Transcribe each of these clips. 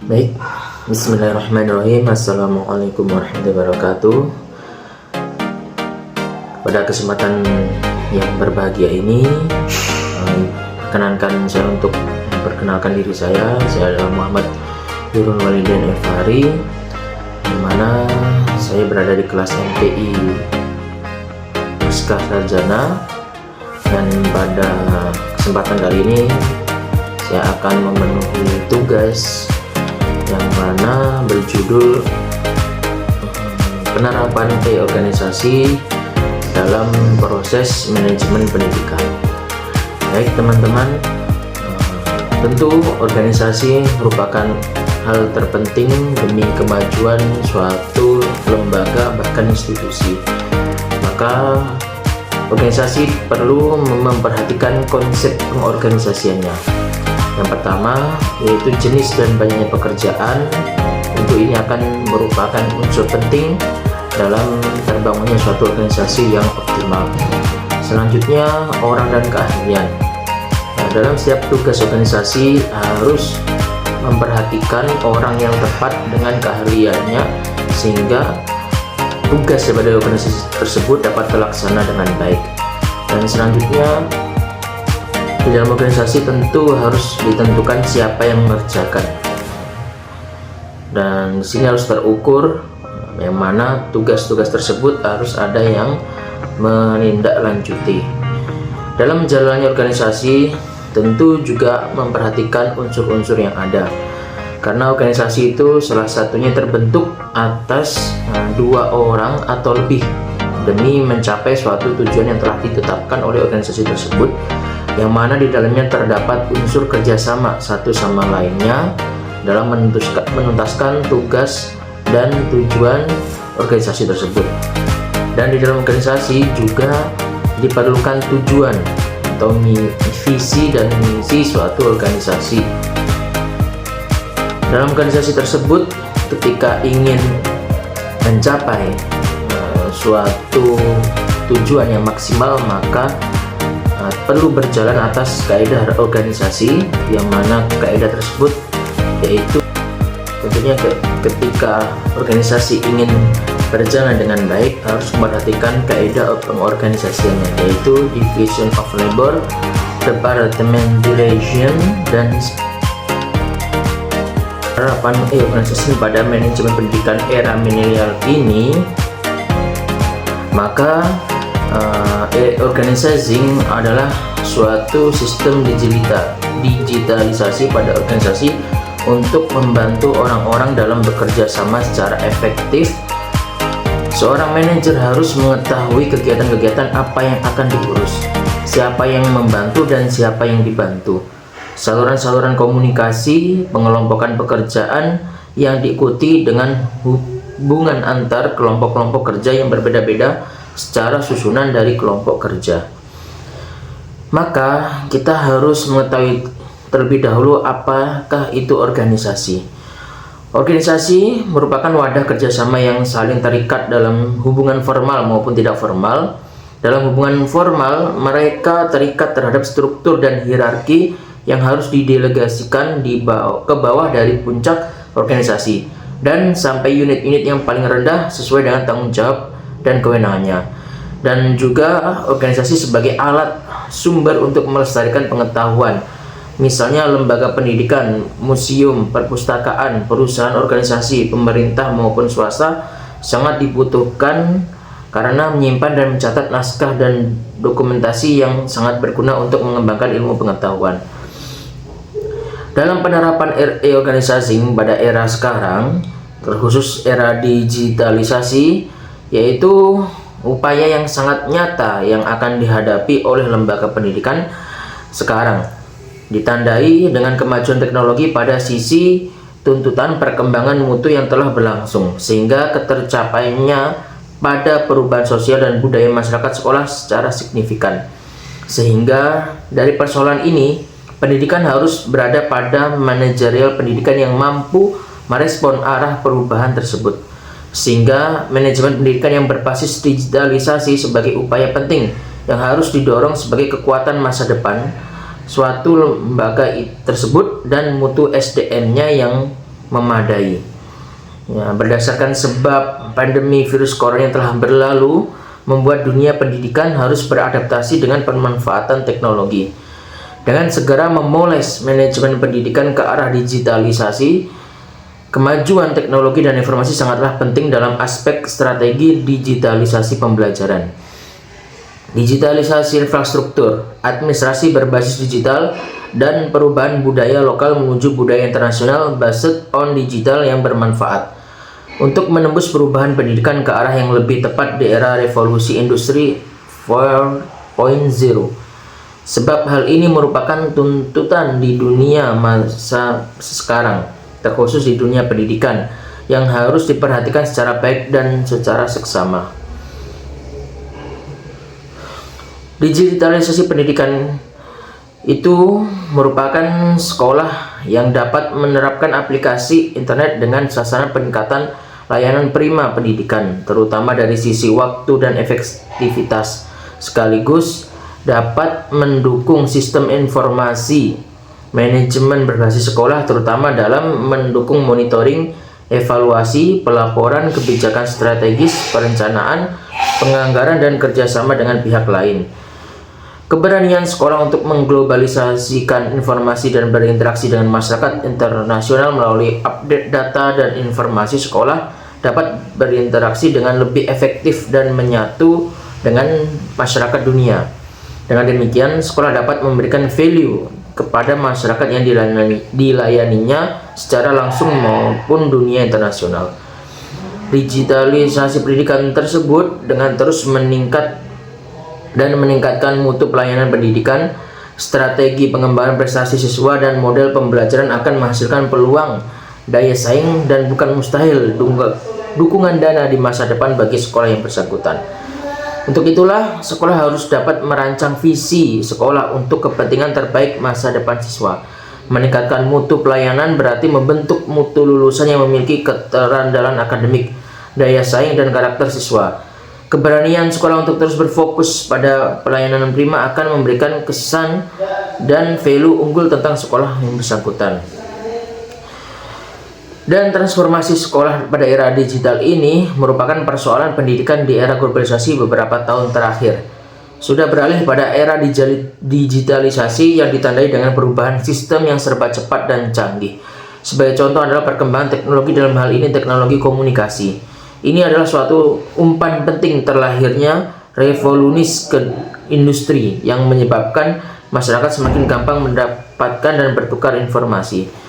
Baik, Bismillahirrahmanirrahim. Assalamualaikum warahmatullahi wabarakatuh. Pada kesempatan yang berbahagia ini, perkenankan saya untuk memperkenalkan diri saya. Saya adalah Muhammad Nurul Walidain Efari, di mana saya berada di kelas MTI Pasca Sarjana, dan pada kesempatan kali ini saya akan memenuhi tugas yang mana berjudul penerapan organisasi dalam proses manajemen pendidikan. Baik teman-teman, tentu organisasi merupakan hal terpenting demi kemajuan suatu lembaga bahkan institusi. Maka organisasi perlu memperhatikan konsep pengorganisasiannya. Yang pertama yaitu jenis dan banyaknya pekerjaan. Tentu ini akan merupakan unsur penting dalam terbangunnya suatu organisasi yang optimal. Selanjutnya, orang dan keahlian. Dalam setiap tugas organisasi harus memperhatikan orang yang tepat dengan keahliannya sehingga tugas daripada organisasi tersebut dapat terlaksana dengan baik. Dan selanjutnya, di dalam organisasi tentu harus ditentukan siapa yang mengerjakan, dan di sini harus terukur yang mana tugas-tugas tersebut harus ada yang menindaklanjuti. Dalam menjalani organisasi tentu juga memperhatikan unsur-unsur yang ada, karena organisasi itu salah satunya terbentuk atas dua orang atau lebih demi mencapai suatu tujuan yang telah ditetapkan oleh organisasi tersebut, yang mana di dalamnya terdapat unsur kerjasama satu sama lainnya dalam menuntaskan tugas dan tujuan organisasi tersebut. Dan di dalam organisasi juga diperlukan tujuan atau visi dan misi suatu organisasi. Dalam organisasi tersebut, ketika ingin mencapai suatu tujuan yang maksimal, maka perlu berjalan atas kaidah organisasi, yang mana kaidah tersebut yaitu tentunya ketika organisasi ingin berjalan dengan baik harus memperhatikan kaidah pengorganisasiannya, yaitu division of labor, departmentalization, dan penerapan organisasi pada manajemen pendidikan era milenial ini. Maka organizing adalah suatu sistem digitalisasi pada organisasi untuk membantu orang-orang dalam bekerja sama secara efektif. Seorang manajer harus mengetahui kegiatan-kegiatan apa yang akan diurus, siapa yang membantu dan siapa yang dibantu, saluran-saluran komunikasi, pengelompokan pekerjaan yang diikuti dengan hubungan antar kelompok-kelompok kerja yang berbeda-beda secara susunan dari kelompok kerja. Maka kita harus mengetahui terlebih dahulu apakah itu organisasi. Organisasi merupakan wadah kerjasama yang saling terikat dalam hubungan formal maupun tidak formal. Dalam hubungan formal, mereka terikat terhadap struktur dan hierarki yang harus didelegasikan ke bawah dari puncak organisasi dan sampai unit-unit yang paling rendah sesuai dengan tanggung jawab dan kewenangannya. Dan juga organisasi sebagai alat sumber untuk melestarikan pengetahuan, misalnya lembaga pendidikan, museum, perpustakaan, perusahaan, organisasi, pemerintah maupun swasta sangat dibutuhkan karena menyimpan dan mencatat naskah dan dokumentasi yang sangat berguna untuk mengembangkan ilmu pengetahuan. Dalam penerapan organisasi pada era sekarang, terkhusus era digitalisasi, yaitu upaya yang sangat nyata yang akan dihadapi oleh lembaga pendidikan sekarang, ditandai dengan kemajuan teknologi pada sisi tuntutan perkembangan mutu yang telah berlangsung, sehingga ketercapaiannya pada perubahan sosial dan budaya masyarakat sekolah secara signifikan. Sehingga dari persoalan ini, pendidikan harus berada pada manajerial pendidikan yang mampu merespon arah perubahan tersebut, sehingga manajemen pendidikan yang berbasis digitalisasi sebagai upaya penting yang harus didorong sebagai kekuatan masa depan suatu lembaga tersebut dan mutu SDM-nya yang memadai. Ya, berdasarkan sebab pandemi virus corona yang telah berlalu, membuat dunia pendidikan harus beradaptasi dengan pemanfaatan teknologi. Dengan segera memoles manajemen pendidikan ke arah digitalisasi, kemajuan teknologi dan informasi sangatlah penting dalam aspek strategi digitalisasi pembelajaran. Digitalisasi infrastruktur, administrasi berbasis digital, dan perubahan budaya lokal menuju budaya internasional based on digital yang bermanfaat untuk menembus perubahan pendidikan ke arah yang lebih tepat di era revolusi industri 4.0. Sebab hal ini merupakan tuntutan di dunia masa sekarang, terkhusus di dunia pendidikan, yang harus diperhatikan secara baik dan secara seksama. Digitalisasi pendidikan itu merupakan sekolah yang dapat menerapkan aplikasi internet dengan sasaran peningkatan layanan prima pendidikan, terutama dari sisi waktu dan efektivitas, sekaligus dapat mendukung sistem informasi manajemen berbasis sekolah, terutama dalam mendukung monitoring, evaluasi, pelaporan, kebijakan strategis, perencanaan, penganggaran, dan kerjasama dengan pihak lain. Keberanian sekolah untuk mengglobalisasikan informasi dan berinteraksi dengan masyarakat internasional melalui update data dan informasi sekolah dapat berinteraksi dengan lebih efektif dan menyatu dengan masyarakat dunia. Dengan demikian, sekolah dapat memberikan value kepada masyarakat yang dilayaninya secara langsung maupun dunia internasional. Digitalisasi pendidikan tersebut dengan terus meningkatkan mutu pelayanan pendidikan, strategi pengembangan prestasi siswa, dan model pembelajaran akan menghasilkan peluang, daya saing, dan bukan mustahil dukungan dana di masa depan bagi sekolah yang bersangkutan. Untuk itulah, sekolah harus dapat merancang visi sekolah untuk kepentingan terbaik masa depan siswa. Meningkatkan mutu pelayanan berarti membentuk mutu lulusan yang memiliki keterandalan akademik, daya saing, dan karakter siswa. Keberanian sekolah untuk terus berfokus pada pelayanan prima akan memberikan kesan dan value unggul tentang sekolah yang bersangkutan. Dan transformasi sekolah pada era digital ini merupakan persoalan pendidikan di era globalisasi beberapa tahun terakhir. Sudah beralih pada era digitalisasi yang ditandai dengan perubahan sistem yang serba cepat dan canggih. Sebagai contoh adalah perkembangan teknologi, dalam hal ini teknologi komunikasi. Ini adalah suatu umpan penting terlahirnya revolusi ke industri yang menyebabkan masyarakat semakin gampang mendapatkan dan bertukar informasi.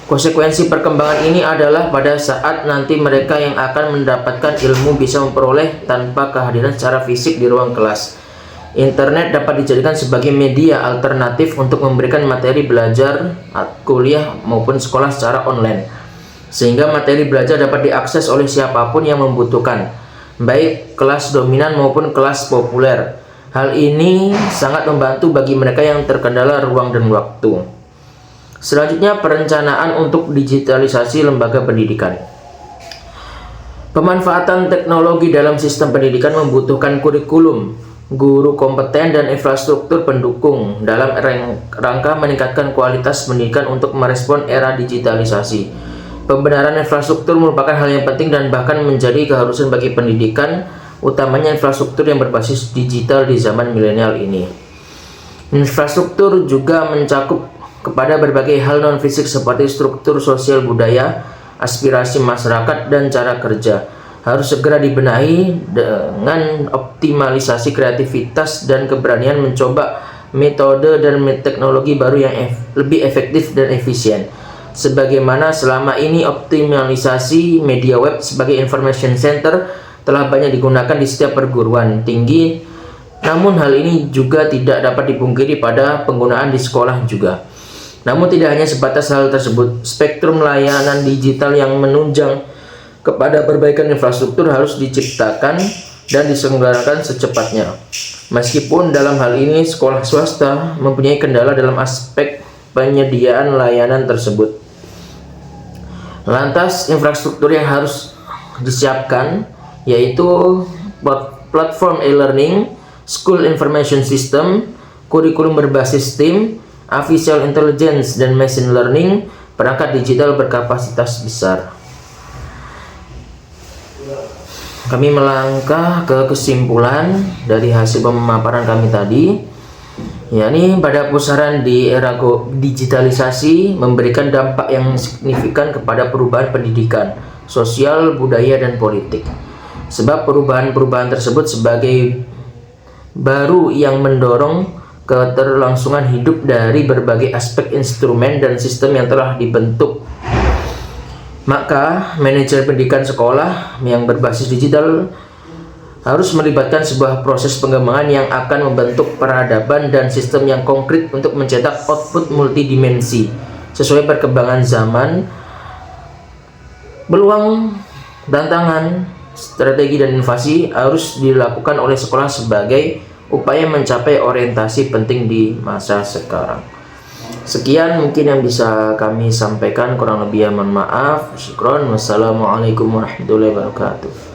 Konsekuensi perkembangan ini adalah pada saat nanti mereka yang akan mendapatkan ilmu bisa memperoleh tanpa kehadiran secara fisik di ruang kelas. Internet dapat dijadikan sebagai media alternatif untuk memberikan materi belajar, kuliah maupun sekolah secara online, sehingga materi belajar dapat diakses oleh siapapun yang membutuhkan, baik kelas dominan maupun kelas populer. Hal ini sangat membantu bagi mereka yang terkendala ruang dan waktu. Selanjutnya, perencanaan untuk digitalisasi lembaga pendidikan. Pemanfaatan teknologi dalam sistem pendidikan membutuhkan kurikulum, guru kompeten, dan infrastruktur pendukung dalam rangka meningkatkan kualitas pendidikan untuk merespon era digitalisasi. Pembenaran infrastruktur merupakan hal yang penting dan bahkan menjadi keharusan bagi pendidikan, utamanya infrastruktur yang berbasis digital di zaman milenial ini. Infrastruktur juga mencakup kepada berbagai hal non-fisik seperti struktur sosial budaya, aspirasi masyarakat, dan cara kerja. Harus segera dibenahi dengan optimalisasi kreativitas dan keberanian mencoba metode dan teknologi baru yang lebih efektif dan efisien. Sebagaimana selama ini optimalisasi media web sebagai information center telah banyak digunakan di setiap perguruan tinggi, namun hal ini juga tidak dapat dipungkiri pada penggunaan di sekolah juga. Namun tidak hanya sebatas hal tersebut, spektrum layanan digital yang menunjang kepada perbaikan infrastruktur harus diciptakan dan diselenggarakan secepatnya. Meskipun dalam hal ini sekolah swasta mempunyai kendala dalam aspek penyediaan layanan tersebut. Lantas, infrastruktur yang harus disiapkan yaitu platform e-learning, school information system, kurikulum berbasis STEAM, artificial intelligence dan machine learning, perangkat digital berkapasitas besar. Kami melangkah ke kesimpulan dari hasil pemaparan kami tadi, yakni pada pusaran di era digitalisasi memberikan dampak yang signifikan kepada perubahan pendidikan, sosial, budaya, dan politik. Sebab perubahan-perubahan tersebut sebagai baru yang mendorong keterlangsungan hidup dari berbagai aspek instrumen dan sistem yang telah dibentuk. Maka, manajer pendidikan sekolah yang berbasis digital harus melibatkan sebuah proses pengembangan yang akan membentuk peradaban dan sistem yang konkret untuk mencetak output multidimensi sesuai perkembangan zaman. Peluang, tantangan, strategi, dan inovasi harus dilakukan oleh sekolah sebagai upaya mencapai orientasi penting di masa sekarang. Sekian mungkin yang bisa kami sampaikan, kurang lebih mohon maaf. Syukron. Wassalamualaikum warahmatullahi wabarakatuh.